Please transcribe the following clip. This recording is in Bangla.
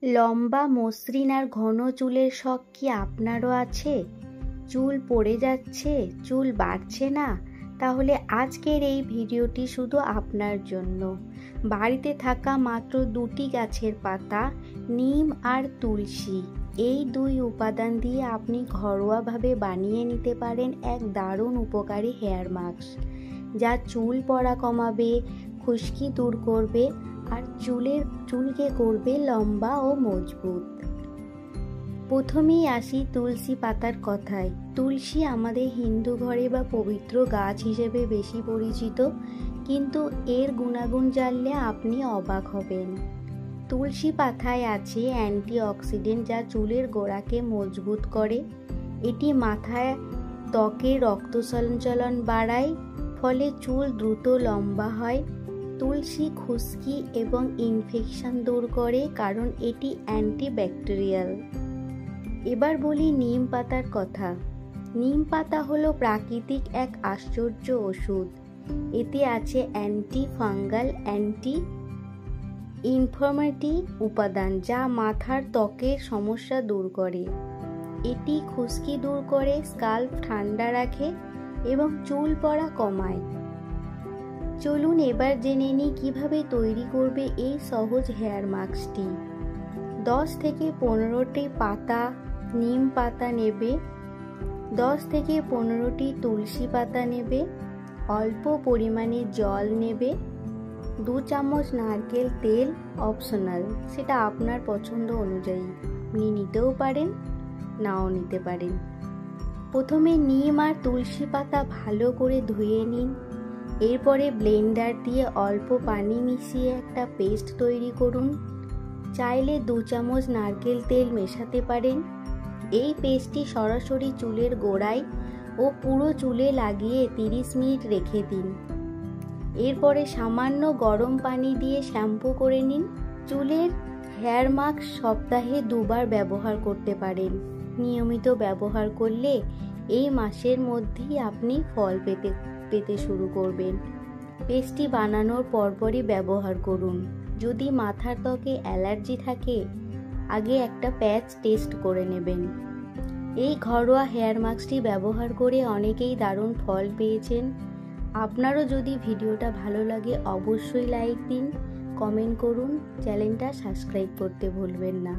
লম্বা মসৃণ আর ঘন চুলের শখ কি আপনারও আছে? চুল পড়ে যাচ্ছে, চুল বাড়ছে না? তাহলে আজকের এই ভিডিওটি শুধু আপনার জন্য। বাড়িতে থাকা মাত্র 2টি গাছের পাতা, নিম আর তুলসী, এই 2 উপাদান দিয়ে আপনি ঘরোয়াভাবে বানিয়ে নিতে পারেন এক দারুণ উপকারী হেয়ার মাস্ক, যা চুল পড়া কমাবে, খুশকি দূর করবে আর চুলকে করবে লম্বা ও মজবুত। প্রথমেই আসি তুলসী পাতার কথায়। তুলসী আমাদের হিন্দু ঘরে বা পবিত্র গাছ হিসেবে বেশি পরিচিত, কিন্তু এর গুণাগুণ জানলে আপনি অবাক হবেন। তুলসী পাতায় আছে অ্যান্টিঅক্সিডেন্ট, যা চুলের গোড়াকে মজবুত করে। এটি মাথায় ত্বকের রক্ত সঞ্চালন বাড়ায়, ফলে চুল দ্রুত লম্বা হয়। তুলসী খুশকি এবং ইনফেকশন দূর করে, কারণ এটি অ্যান্টিব্যাকটেরিয়াল। এবার বলি নিম পাতার কথা। নিম পাতা হলো প্রাকৃতিক এক আশ্চর্য ওষুধ। এতে আছে অ্যান্টি ফাঙ্গাল, অ্যান্টি ইনফ্ল্যামেটরি উপাদান, যা মাথার ত্বকের সমস্যা দূর করে। এটি খুশকি দূর করে, স্কাল্প ঠান্ডা রাখে এবং চুল পড়া কমায়। চলুন এবার জেনে নিই কিভাবে তৈরি করবে এই সহজ হেয়ার মাস্কটি। 10 থেকে 15টি পাতা নিম পাতা নেবে, 10 থেকে 15টি তুলসী পাতা নেবে, অল্প পরিমাণে জল নেবে, 2 চামচ নারকেল তেল, অপশনাল, সেটা আপনার পছন্দ অনুযায়ী আপনি নিতেও পারেন, নাও নিতে পারেন। প্রথমে নিম আর তুলসী পাতা ভালো করে ধুয়ে নিন। এরপরে ব্লেন্ডার দিয়ে অল্প পানি মিশিয়ে একটা পেস্ট তৈরি করুন। চাইলে 2 চামচ নারকেল তেল মেশাতে পারেন। এই পেস্টটি সরাসরি চুলের গোড়ায় ও পুরো চুলে লাগিয়ে 30 মিনিট রেখে দিন। এরপরে সামান্য গরম পানি দিয়ে শ্যাম্পু করে নিন। চুলের হেয়ার মাস্ক সপ্তাহে 2 বার ব্যবহার করতে পারেন। নিয়মিত ব্যবহার করলে এই মাসের মধ্যেই আপনি ফল পেতে শুরু করবেন। পেস্টটি বানানোর পরপরই ব্যবহার করুন। যদি মাথার ত্বকে অ্যালার্জি থাকে, আগে একটা প্যাচ টেস্ট করে নেবেন। এই ঘরোয়া হেয়ার মাস্কটি ব্যবহার করে অনেকেই দারুণ ফল পেয়েছেন। আপনারও যদি ভিডিওটা ভালো লাগে অবশ্যই লাইক দিন, কমেন্ট করুন, চ্যানেলটা সাবস্ক্রাইব করতে ভুলবেন না।